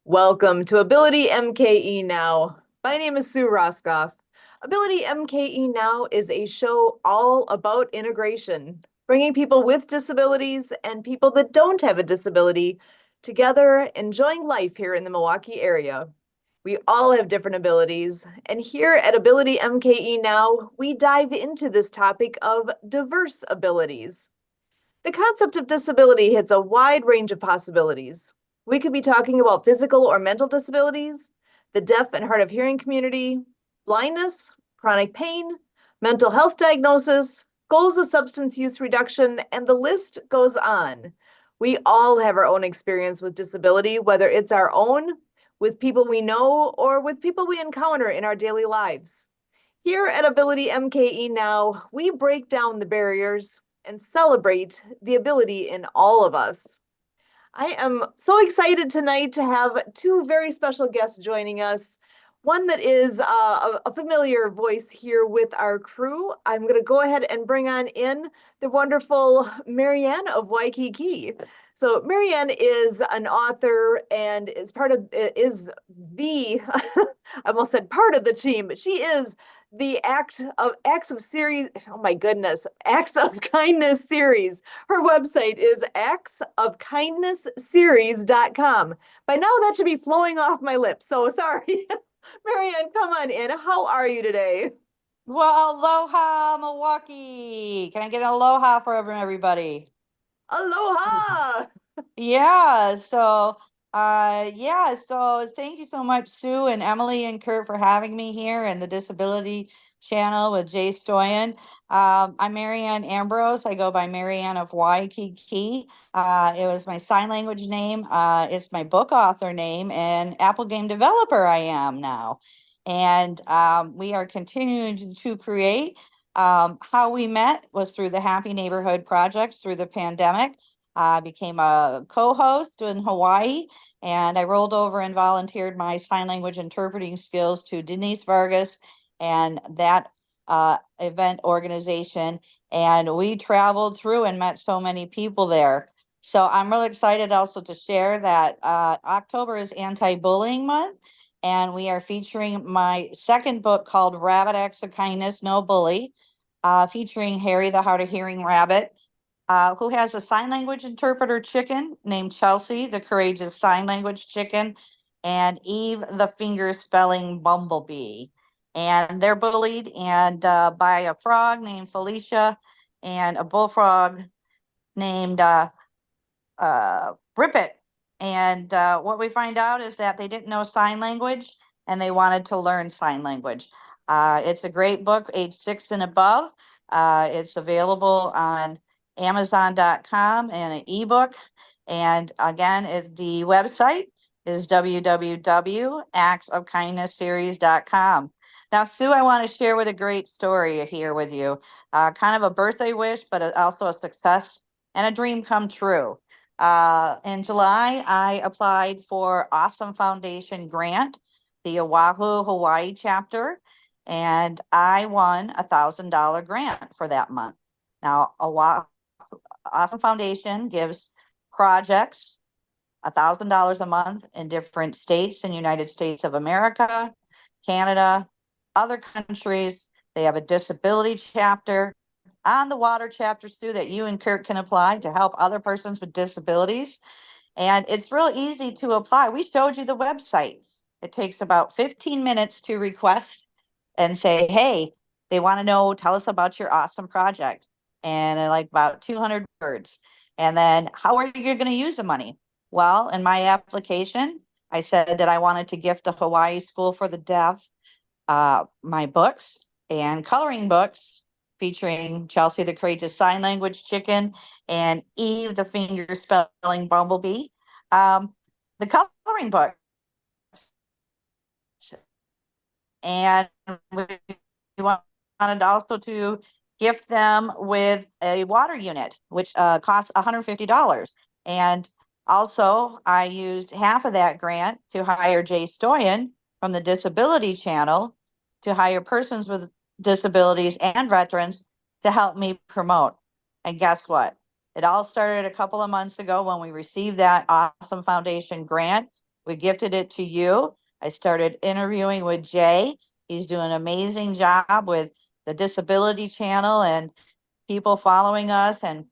Welcome to AbilityMKE Now. My name is Sue Roskopf. AbilityMKE Now is a show all about integration, bringing people with disabilities and people that don't have a disability together, enjoying life here in the Milwaukee area. We all have different abilities, and here at AbilityMKE Now, we dive into this topic of diverse abilities. The concept of disability hits a wide range of possibilities. We could be talking about physical or mental disabilities, the deaf and hard of hearing community, blindness, chronic pain, mental health diagnosis, goals of substance use reduction, and the list goes on. We all have our own experience with disability, whether it's our own, with people we know, or with people we encounter in our daily lives. Here at AbilityMKE Now, we break down the barriers and celebrate the ability in all of us. I am so excited tonight to have two very special guests joining us. One that is a familiar voice here with our crew. I'm going to go ahead and bring on in the wonderful Marianne of Waikiki. So Marianne is an author and is the I almost said part of the team, but she is the Acts of Series, oh my goodness, Acts of Kindness series. Her website is actsofkindnessseries.com. By now that should be flowing off my lips, so sorry. Marianne, come on in. How are you today? Well, aloha, Milwaukee. Can I get an aloha for everybody? Aloha! So thank you so much, Sue and Emily and Kurt, for having me here in the Disability Channel with Jay Stoyan. I'm Marianne Ambrose. I go by Marianne of Waikiki. It was my sign language name. It's my book author name, and Apple game developer I am now. And we are continuing to create. How we met was through the Happy Neighborhood projects through the pandemic. I became a co-host in Hawaii, and I rolled over and volunteered my sign language interpreting skills to Denise Vargas and that event organization. And we traveled through and met so many people there. So I'm really excited also to share that October is Anti-Bullying Month, and we are featuring my second book called Rabbit Acts of Kindness, No Bully, featuring Harry the hard of hearing rabbit, who has a sign language interpreter chicken named Chelsea, the courageous sign language chicken, and Eve, the finger spelling bumblebee. And they're bullied by a frog named Felicia and a bullfrog named Rippet. And what we find out is that they didn't know sign language and they wanted to learn sign language. It's a great book, age 6 and above. It's available on Amazon.com and an ebook. And again, the website is www.actsofkindnessseries.com. Now, Sue, I want to share with a great story here with you. Kind of a birthday wish, but also a success and a dream come true. In July, I applied for Awesome Foundation grant, the Oahu, Hawaii chapter, and I won $1,000 grant for that month. Now, Awesome Foundation gives projects $1,000 a month in different states in United States of America, Canada, other countries. They have a disability chapter on the water chapters too that you and Kurt can apply to help other persons with disabilities. And it's real easy to apply. We showed you the website. It takes about 15 minutes to request and say, hey, they want to know, tell us about your awesome project. And like about 200 words. And then how are you going to use the money? Well, in my application, I said that I wanted to gift the Hawaii School for the Deaf my books and coloring books featuring Chelsea the Courageous Sign Language Chicken and Eve the Finger Spelling Bumblebee. The coloring books. And we wanted also to gift them with a water unit, which costs $150. And also, I used half of that grant to hire Jay Stoyan from the Disability Channel to hire persons with disabilities and veterans to help me promote. And guess what? It all started a couple of months ago when we received that Awesome Foundation grant. We gifted it to you. I started interviewing with Jay. He's doing an amazing job with the Disability Channel and people following us and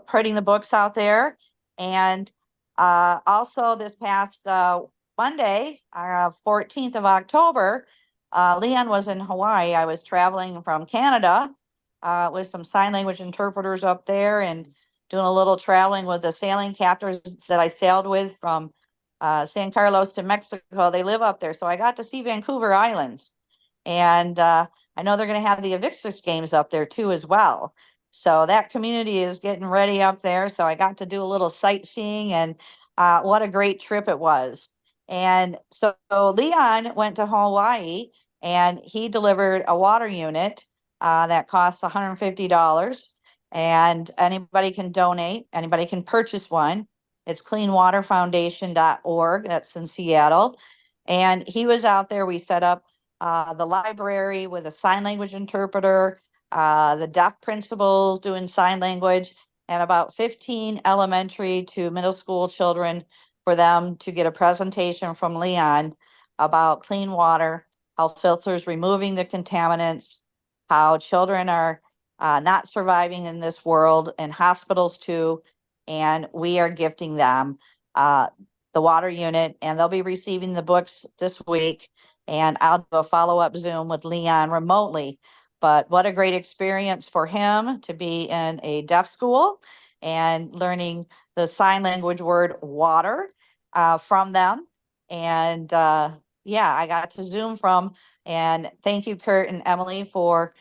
putting the books out there. And also this past Monday, 14th of October, Leon was in Hawaii. I was traveling from Canada with some sign language interpreters up there and doing a little traveling with the sailing captors that I sailed with from San Carlos to Mexico. They live up there. So I got to see Vancouver Islands. And I know they're going to have the Invictus games up there too as well. So that community is getting ready up there. So I got to do a little sightseeing, and what a great trip it was. And so Leon went to Hawaii and he delivered a water unit that costs $150. And anybody can donate, anybody can purchase one. It's cleanwaterfoundation.org. That's in Seattle. And he was out there. We set up the library with a sign language interpreter, the deaf principals doing sign language, and about 15 elementary to middle school children for them to get a presentation from Leon about clean water, how filters removing the contaminants, how children are not surviving in this world, and hospitals too. And we are gifting them the water unit, and they'll be receiving the books this week. And I'll do a follow-up Zoom with Leon remotely. But what a great experience for him to be in a deaf school and learning the sign language word water from them. And yeah, I got to Zoom from, and thank you, Kurt and Emily, for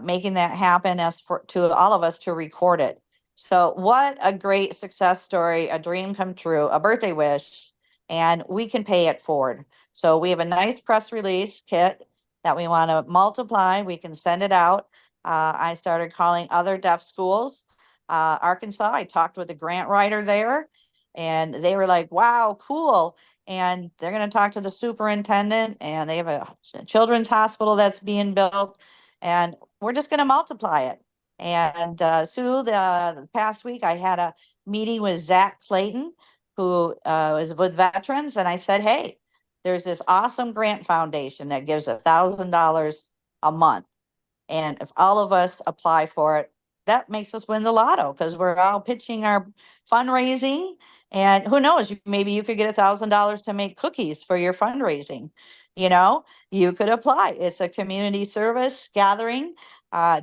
making that happen as for to all of us to record it. So what a great success story, a dream come true, a birthday wish, and we can pay it forward. So we have a nice press release kit that we want to multiply. We can send it out. I started calling other deaf schools. Arkansas, I talked with a grant writer there, and they were like, wow, cool. And they're going to talk to the superintendent, and they have a children's hospital that's being built, and we're just going to multiply it. And Sue, the past week, I had a meeting with Zach Clayton, who is with veterans, and I said, hey, there's this awesome grant foundation that gives $1,000 a month. And if all of us apply for it, that makes us win the lotto because we're all pitching our fundraising. And who knows, maybe you could get $1,000 to make cookies for your fundraising. You know, you could apply. It's a community service gathering.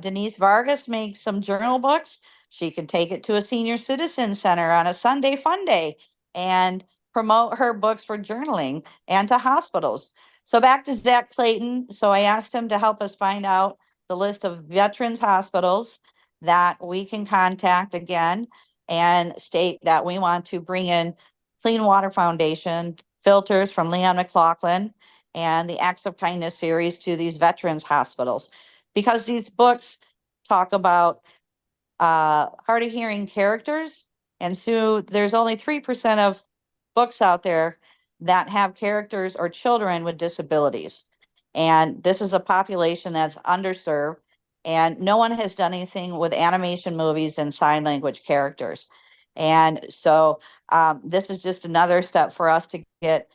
Denise Vargas makes some journal books. She can take it to a senior citizen center on a Sunday fun day and promote her books for journaling and to hospitals. So back to Zach Clayton. So I asked him to help us find out the list of veterans hospitals that we can contact again and state that we want to bring in Clean Water Foundation filters from Leon McLaughlin and the Acts of Kindness series to these veterans hospitals, because these books talk about hard of hearing characters. And Sue, there's only 3% of books out there that have characters or children with disabilities. And this is a population that's underserved, and no one has done anything with animation movies and sign language characters. And so this is just another step for us to get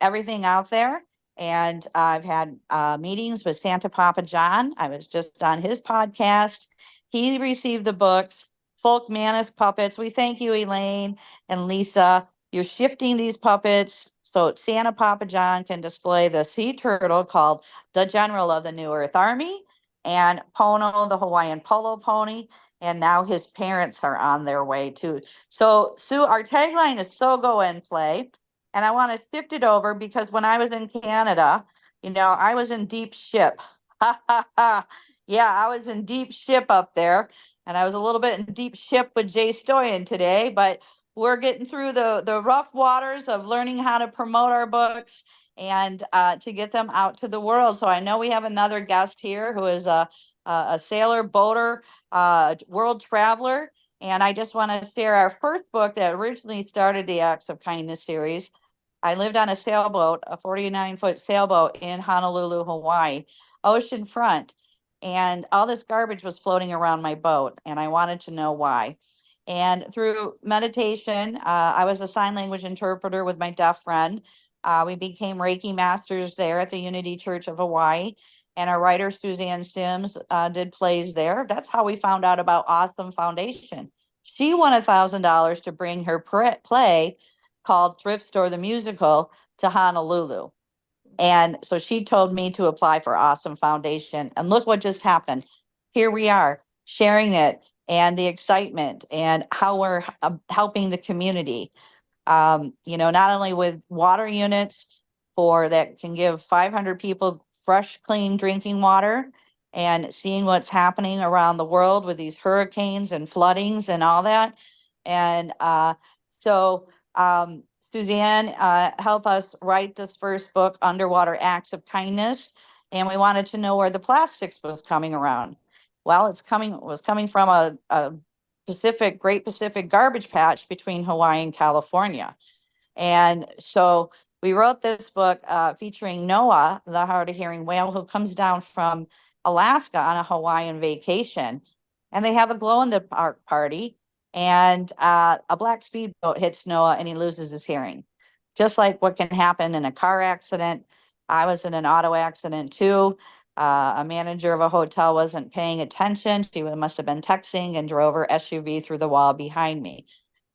everything out there. And I've had meetings with Santa Papa John. I was just on his podcast. He received the books, Folk Manus Puppets. We thank you, Elaine and Lisa. You're shifting these puppets so Santa Papa John can display the sea turtle called the General of the New Earth Army, and Pono, the Hawaiian polo pony. And now his parents are on their way too. So, Sue, our tagline is So Go and Play. And I want to shift it over because when I was in Canada, you know, I was in deep ship. Ha ha ha. Yeah, I was in deep ship up there, and I was a little bit in deep ship with Jay Stoyan today, but we're getting through the rough waters of learning how to promote our books and to get them out to the world. So I know we have another guest here who is a sailor, boater, world traveler, and I just want to share our first book that originally started the Acts of Kindness series. I lived on a sailboat, a 49-foot sailboat in Honolulu, Hawaii, ocean front, and all this garbage was floating around my boat, and I wanted to know why. And through meditation, I was a sign language interpreter with my deaf friend. We became Reiki masters there at the Unity Church of Hawaii. And our writer, Suzanne Sims, did plays there. That's how we found out about Awesome Foundation. She won $1,000 to bring her play called Thrift Store the Musical to Honolulu. And so she told me to apply for Awesome Foundation. And look what just happened. Here we are sharing it and the excitement and how we're helping the community. Not only with water units for that can give 500 people fresh, clean drinking water, and seeing what's happening around the world with these hurricanes and floodings and all that. And so Suzanne helped us write this first book, Underwater Acts of Kindness, and we wanted to know where the plastics was coming around. Well, was coming from a Great Pacific garbage patch between Hawaii and California. And so we wrote this book featuring Noah, the hard of hearing whale, who comes down from Alaska on a Hawaiian vacation. And they have a glow in the dark party, and a black speedboat hits Noah and he loses his hearing. Just like what can happen in a car accident. I was in an auto accident too. A manager of a hotel wasn't paying attention. She must have been texting and drove her SUV through the wall behind me.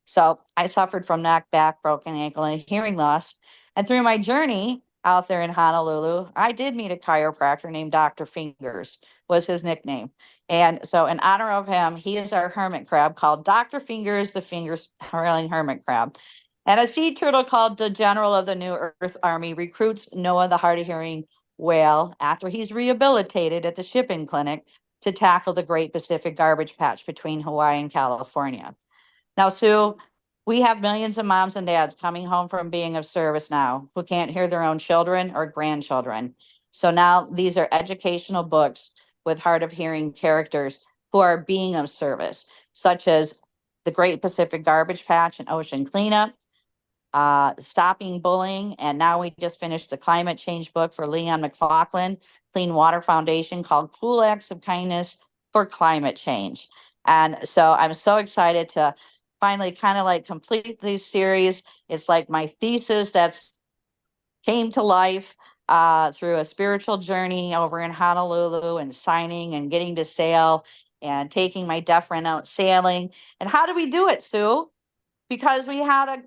So I suffered from neck, back, broken ankle, and hearing loss. And through my journey out there in Honolulu, I did meet a chiropractor named Dr. Fingers, was his nickname. And so in honor of him, he is our hermit crab called Dr. Fingers, the fingers hurling hermit crab. And a sea turtle called the General of the New Earth Army recruits Noah, the hard of hearing whale, after he's rehabilitated at the shipping clinic to tackle the Great Pacific Garbage Patch between Hawaii and California. Now, Sue, we have millions of moms and dads coming home from being of service now who can't hear their own children or grandchildren. So now these are educational books with hard of hearing characters who are being of service, such as The Great Pacific Garbage Patch and Ocean Cleanup, Stopping Bullying. And now we just finished the climate change book for Leon McLaughlin, Clean Water Foundation, called Cool Acts of Kindness for Climate Change. And so I'm so excited to finally kind of like complete this series. It's like my thesis that's came to life through a spiritual journey over in Honolulu and signing and getting to sail and taking my deaf friend out sailing. And how do we do it, Sue? Because we had a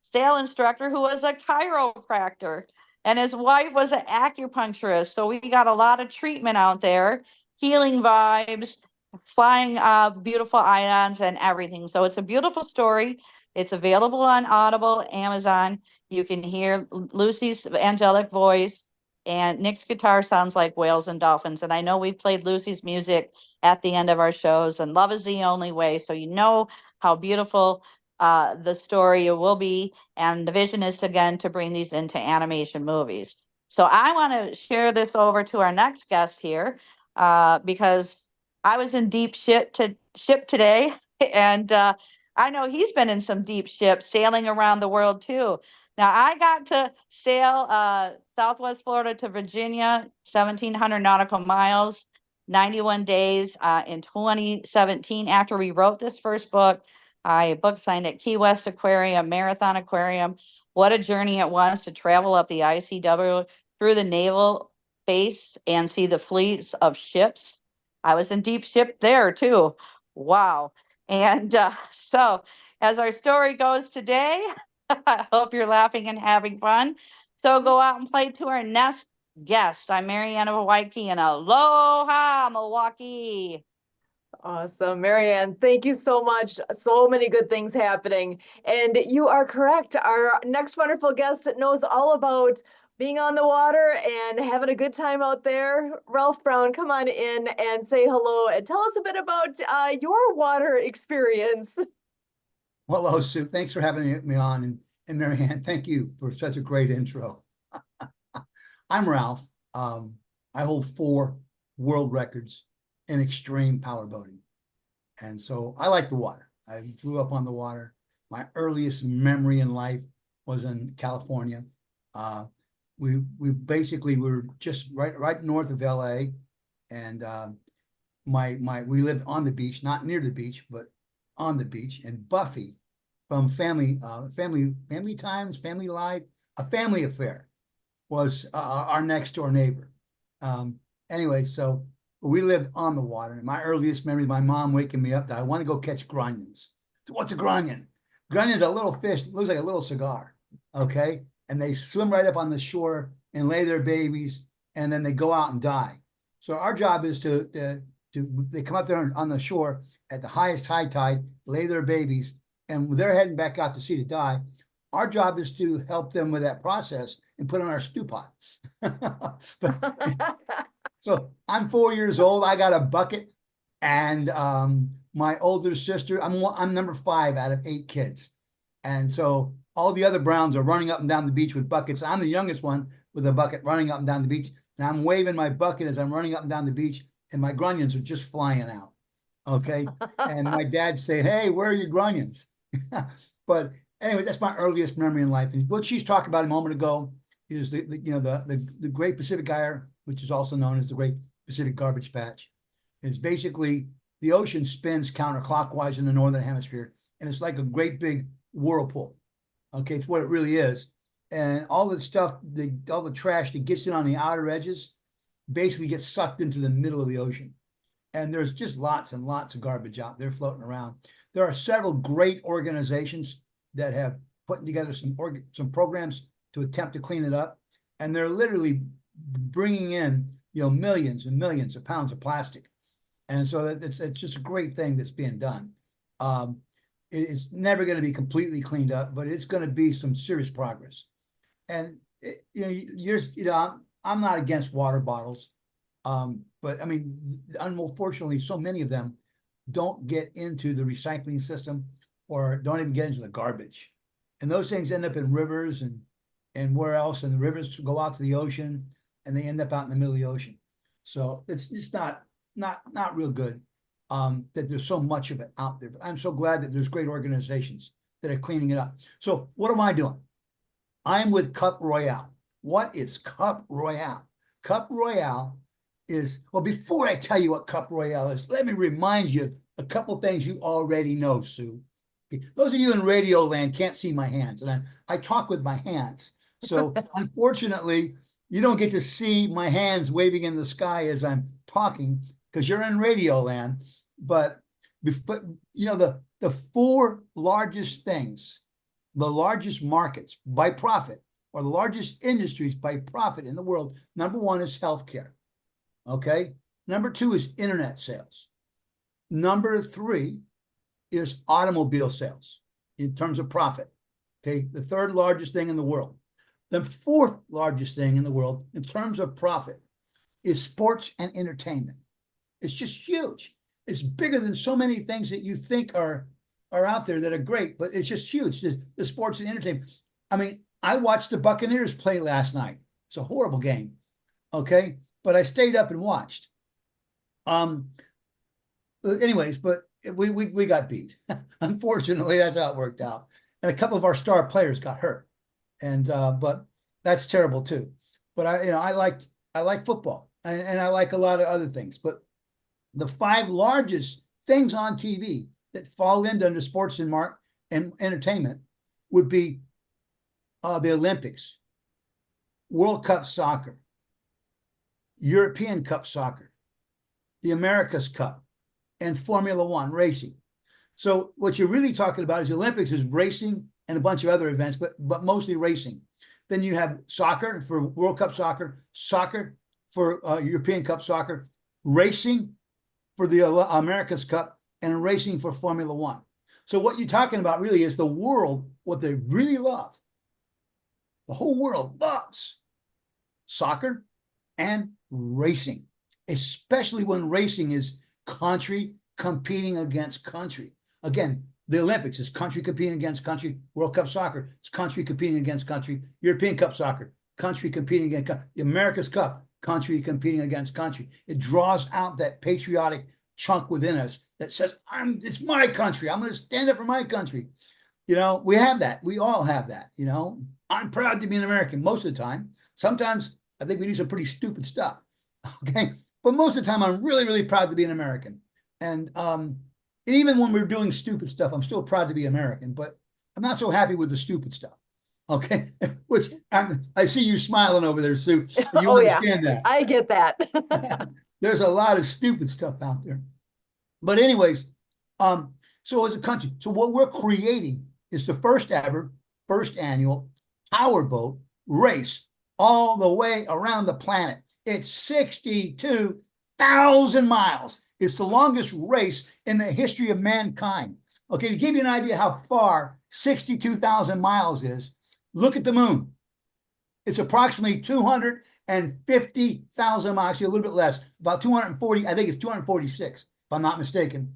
sail instructor who was a chiropractor and his wife was an acupuncturist. So we got a lot of treatment out there, healing vibes, flying beautiful ions and everything. So it's a beautiful story. It's available on Audible, Amazon. You can hear Lucy's angelic voice, and Nick's guitar sounds like whales and dolphins. And I know we played Lucy's music at the end of our shows, and Love is the Only Way. So you know how beautiful the story will be. And the vision is to, again, to bring these into animation movies. So I want to share this over to our next guest here because I was in deep ship today, and I know he's been in some deep ships sailing around the world too. Now I got to sail Southwest Florida to Virginia, 1,700 nautical miles, 91 days in 2017. After we wrote this first book, I book signed at Key West Aquarium, Marathon Aquarium. What a journey it was to travel up the ICW through the naval base and see the fleets of ships. I was in deep ship there too. Wow. And so as our story goes today, I hope you're laughing and having fun. So go out and play to our next guest. I'm Marianne of Waikiki, and aloha, Milwaukee. Awesome. Marianne, thank you so much. So many good things happening. And you are correct. Our next wonderful guest knows all about being on the water and having a good time out there. Ralph Brown, come on in and say hello and tell us a bit about your water experience. Well, hello, Sue. Thanks for having me on. And Marianne, thank you for such a great intro. I'm Ralph. I hold 4 world records in extreme power boating. And so I like the water. I grew up on the water. My earliest memory in life was in California. We basically were just right north of LA, and we lived on the beach, not near the beach, but on the beach, and Buffy from Family Times, Family Life, A Family Affair was our next door neighbor. Anyway, so we lived on the water. My earliest memory, my mom waking me up that I want to go catch grunions. So what's a grunion? Grunion's a little fish, looks like a little cigar. Okay. And they swim right up on the shore and lay their babies, and then they go out and die. So our job is they come up there on the shore at the highest high tide, lay their babies, and they're heading back out to sea to die. Our job is to help them with that process and put on our stew pot. So I'm 4 years old. I got a bucket, and my older sister, I'm number 5 out of 8 kids. And so all the other Browns are running up and down the beach with buckets. I'm the youngest one with a bucket running up and down the beach. And I'm waving my bucket as I'm running up and down the beach, and my grunions are just flying out. Okay. And my dad's saying, hey, where are your grunions? But anyway, that's my earliest memory in life. And what she's talking about a moment ago is the Great Pacific Gyre, which is also known as the Great Pacific Garbage Patch. It's basically the ocean spins counterclockwise in the northern hemisphere, and it's like a great big whirlpool. Okay, it's what it really is. And all the stuff, all the trash that gets in on the outer edges basically gets sucked into the middle of the ocean. And there's just lots and lots of garbage out there floating around. There are several great organizations that have put together some programs to attempt to clean it up. And they're literally bringing in, millions and millions of pounds of plastic. And so it's just a great thing that's being done. It's never going to be completely cleaned up, but it's going to be some serious progress. And I'm not against water bottles, but I mean, unfortunately, so many of them don't get into the recycling system, or don't even get into the garbage, and those things end up in rivers and where else, and the rivers go out to the ocean, and they end up out in the middle of the ocean. So it's just not real good. That there's so much of it out there. But I'm so glad that there's great organizations that are cleaning it up. So what am I doing? I'm with Cup Royale. What is Cup Royale? Cup Royale is, well, before I tell you what Cup Royale is, let me remind you a couple things you already know, Sue. Okay. Those of you in radio land can't see my hands, and I talk with my hands. So unfortunately, you don't get to see my hands waving in the sky as I'm talking, because you're in radio land. But the 4 largest things, the largest markets by profit, or the largest industries by profit in the world, number 1 is healthcare. Okay. Number 2 is internet sales. Number 3 is automobile sales in terms of profit. Okay. The 3rd largest thing in the world. The 4th largest thing in the world in terms of profit is sports and entertainment. It's just huge. It's bigger than so many things that you think are out there that are great, but it's just huge. The sports and entertainment. I mean, I watched the Buccaneers play last night. It's a horrible game. Okay. But I stayed up and watched. Anyways, but we got beat. Unfortunately, that's how it worked out. And a couple of our star players got hurt. And but that's terrible too. But I like football, and I like a lot of other things. But the 5 largest things on TV that fall into under sports and entertainment would be the Olympics, World Cup soccer, European Cup soccer, the America's Cup, and Formula One racing. So what you're really talking about is the Olympics is racing and a bunch of other events, but mostly racing. Then you have soccer for World Cup soccer, soccer for European Cup soccer, racing for the America's Cup, and racing for Formula One. So what you're talking about really is the world, what they really love. The whole world loves soccer and racing, especially when racing is country competing against country. Again, the Olympics is country competing against country. World Cup soccer, it's country competing against country. European Cup soccer, country competing against country. The America's Cup, country competing against country. It draws out that patriotic chunk within us that says, it's my country. I'm going to stand up for my country. We have that. We all have that. I'm proud to be an American most of the time. Sometimes I think we do some pretty stupid stuff. Okay. But most of the time, I'm really, really proud to be an American. And even when we're doing stupid stuff, I'm still proud to be American, but I'm not so happy with the stupid stuff. Okay, which I see you smiling over there, Sue. You Oh yeah, understand that. I get that. There's a lot of stupid stuff out there. But anyways, so as a country, so what we're creating is the first ever, first annual powerboat race all the way around the planet. It's 62,000 miles. It's the longest race in the history of mankind. Okay, to give you an idea how far 62,000 miles is, look at the moon. It's approximately 250,000 miles, actually a little bit less, about 240, I think it's 246, if I'm not mistaken.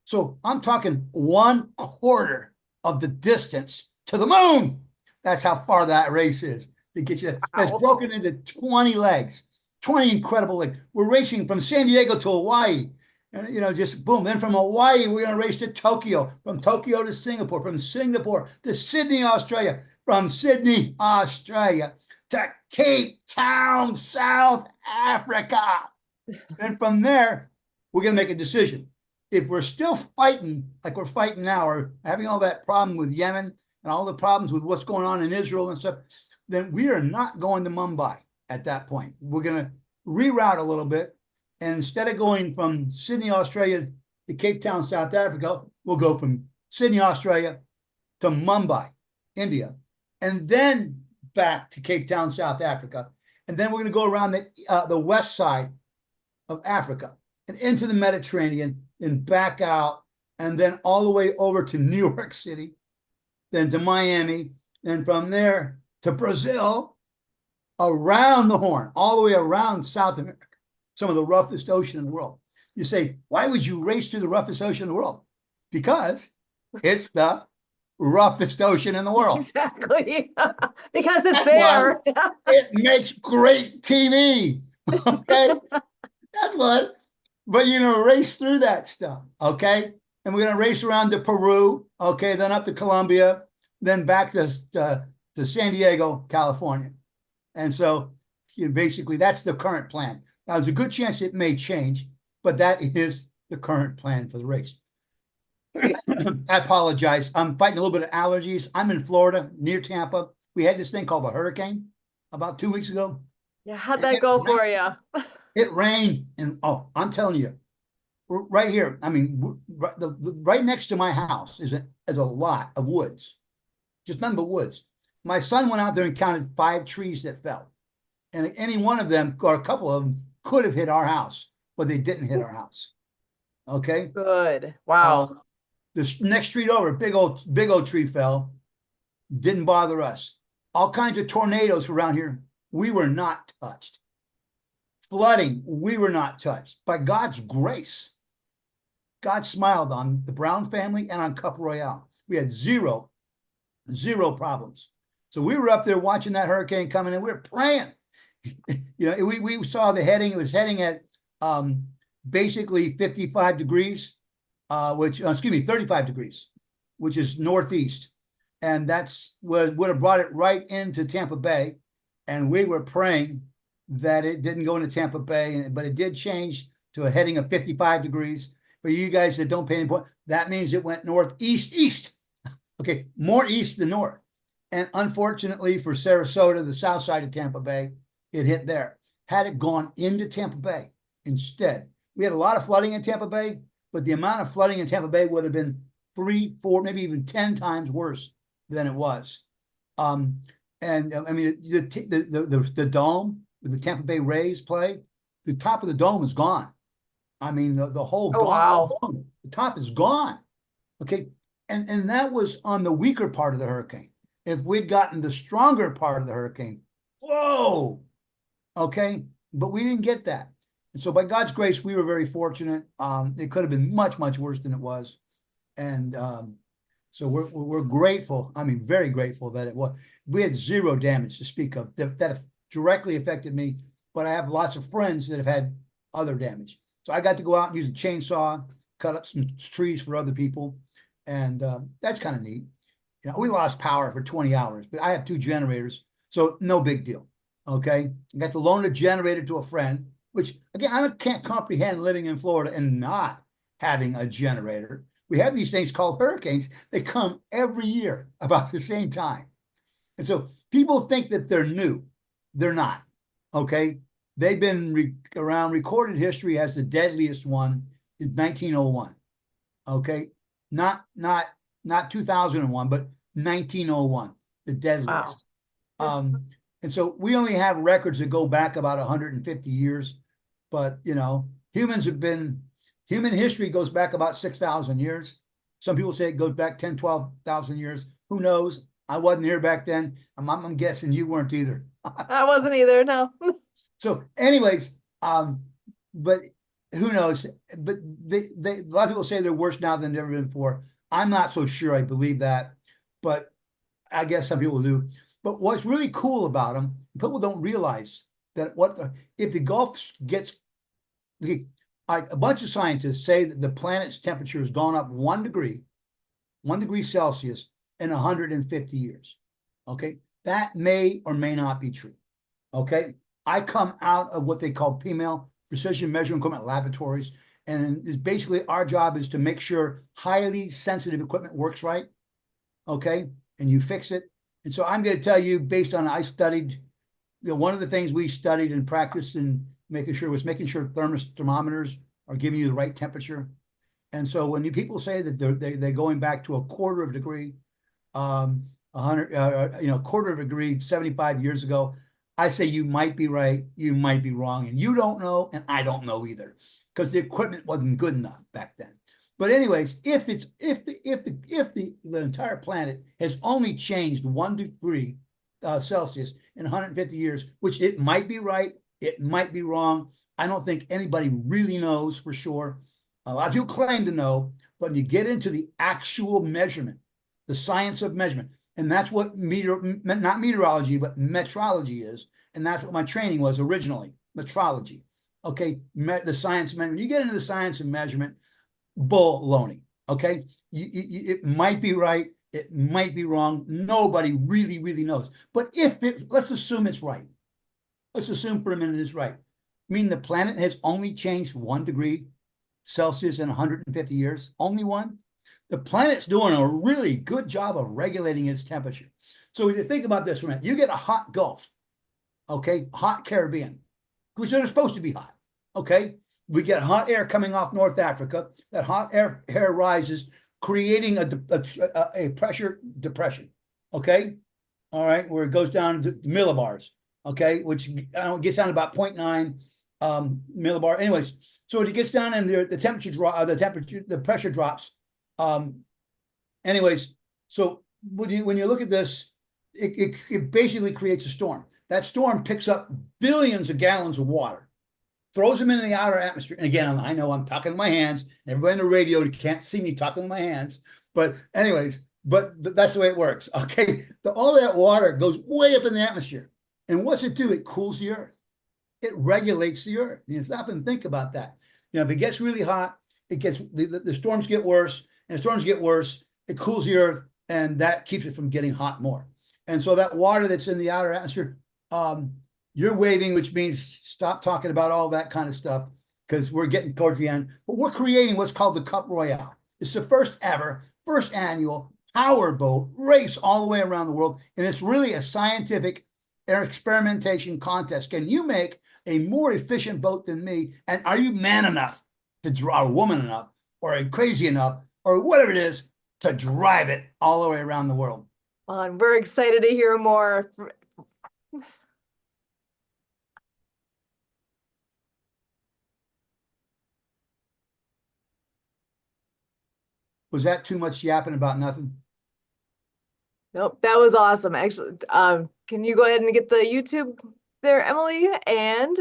So I'm talking 1/4 of the distance to the moon. That's how far that race is. To get you, that's broken into 20 legs, 20 incredible legs. We're racing from San Diego to Hawaii. And, you know, just boom. Then from Hawaii, we're going to race to Tokyo, from Tokyo to Singapore, from Singapore to Sydney, Australia, from Sydney, Australia to Cape Town, South Africa. And from there, we're going to make a decision. If we're still fighting like we're fighting now, or having all that problem with Yemen and all the problems with what's going on in Israel and stuff, then we are not going to Mumbai at that point. We're going to reroute a little bit. And instead of going from Sydney, Australia to Cape Town, South Africa, we'll go from Sydney, Australia to Mumbai, India, and then back to Cape Town, South Africa. And then we're going to go around the west side of Africa and into the Mediterranean and back out, and then all the way over to New York City, then to Miami, and from there to Brazil, around the Horn, all the way around South America, some of the roughest ocean in the world. You say, why would you race through the roughest ocean in the world? Because it's the roughest ocean in the world. Exactly. Because it's That's there. It makes great TV. Okay. That's what. But you know, race through that stuff. Okay. And we're going to race around to Peru. Okay. Then up to Colombia, then back to San Diego, California. And so basically that's the current plan. Now, there's a good chance it may change, but that is the current plan for the race. I apologize. I'm fighting a little bit of allergies. I'm in Florida, near Tampa. We had this thing called a hurricane about 2 weeks ago. Yeah, how'd that go for you? It rained, and I'm telling you, right here. I mean, right next to my house is a lot of woods, just nothing but woods. My son went out there and counted 5 trees that fell, and any one of them, or a couple of them, could have hit our house, but they didn't hit our house. Okay. Good. Wow. The next street over, big old tree fell. Didn't bother us. All kinds of tornadoes around here. We were not touched. Flooding, we were not touched. By God's grace, God smiled on the Brown family and on Cup Royale. We had zero problems. So we were up there watching that hurricane coming in. We were praying. You know, we saw the heading. It was heading at basically 55 degrees, 35 degrees, which is northeast. And that's what would have brought it right into Tampa Bay. And we were praying that it didn't go into Tampa Bay, but it did change to a heading of 55 degrees. For you guys that don't pay any point, that means it went northeast. Okay, more east than north. And unfortunately for Sarasota, the south side of Tampa Bay, it hit there. Had it gone into Tampa Bay instead, we had a lot of flooding in Tampa Bay, but the amount of flooding in Tampa Bay would have been 3, 4, maybe even 10 times worse than it was. And I mean, the dome where the Tampa Bay Rays play, the top of the dome is gone. I mean, the whole dome, the top is gone. Okay. And that was on the weaker part of the hurricane. If we'd gotten the stronger part of the hurricane, whoa. Okay. But we didn't get that. And so by God's grace, we were very fortunate. It could have been much, much worse than it was. And so we're grateful. I mean, very grateful that it was. We had zero damage to speak of that directly affected me, but I have lots of friends that have had other damage. So I got to go out and use a chainsaw, cut up some trees for other people. And that's kind of neat. You know, we lost power for 20 hours, but I have 2 generators, so no big deal. Okay. I got to loan a generator to a friend, which again, I can't comprehend living in Florida and not having a generator. We have these things called hurricanes. They come every year about the same time. And so people think that they're new. They're not. Okay. They've been around. Recorded history has the deadliest one is 1901. Okay. Not 2001, but 1901, the deadliest. Wow. And so we only have records that go back about 150 years, but human history goes back about 6,000 years. Some people say it goes back 10, 12,000 years. Who knows? I wasn't here back then. I'm guessing you weren't either. I wasn't either, no. So anyways, but who knows? But a lot of people say they're worse now than they've ever been before. I'm not so sure I believe that, but I guess some people do. But what's really cool about them, people don't realize that if the Gulf gets, a bunch of scientists say that the planet's temperature has gone up 1 degree Celsius in 150 years. Okay, that may or may not be true. Okay, I come out of what they call PML, precision measuring equipment laboratories, and basically our job is to make sure highly sensitive equipment works right. Okay, and you fix it. And so I'm going to tell you, based on I studied, one of the things we studied and practiced and making sure thermometers are giving you the right temperature. And so when people say that they're going back to a quarter of a degree, 100, quarter of a degree 75 years ago, I say you might be right, you might be wrong, and you don't know, and I don't know either, because the equipment wasn't good enough back then. But anyways, if the entire planet has only changed 1 degree Celsius in 150 years, which it might be right, it might be wrong. I don't think anybody really knows for sure. A lot of people claim to know, but when you get into the actual measurement, the science of measurement, and that's what not meteorology, but metrology is, and that's what my training was originally, metrology. Okay, the science of measurement. You get into the science of measurement, baloney. Okay, it might be right, it might be wrong. Nobody really knows. But let's assume it's right. Let's assume for a minute it's right. I mean, the planet has only changed 1 degree Celsius in 150 years. Only one. The planet's doing a really good job of regulating its temperature. So if you think about this for a minute, you get a hot Gulf, okay, hot Caribbean, which are supposed to be hot. Okay, we get hot air coming off North Africa. That hot air rises, creating a pressure depression. Okay, all right, where it goes down to millibars. Okay, which gets down to about 0.9 millibar. Anyways, so it gets down and the pressure drops. Anyways, so when you look at this, it basically creates a storm. That storm picks up billions of gallons of water, throws them into the outer atmosphere. And again, I know I'm talking with my hands. Everybody on the radio can't see me talking with my hands. But anyways, that's the way it works. Okay, all that water goes way up in the atmosphere. And what's it do? It cools the earth. It regulates the earth. You stop and think about that. If it gets really hot, the storms get worse, and the storms get worse. It cools the earth, and that keeps it from getting hot more. And so that water that's in the outer atmosphere, you're waving, which means stop talking about all that kind of stuff, because we're getting towards the end. But we're creating what's called the Cup Royale. It's the first annual power boat race all the way around the world, and it's really a scientific experimentation contest. Can you make a more efficient boat than me? And are you man enough to drive, or woman enough, or crazy enough, or whatever it is, to drive it all the way around the world? And we're excited to hear more. Was that too much yapping about nothing? Nope, that was awesome. Actually, can you go ahead and get the YouTube there, Emily? And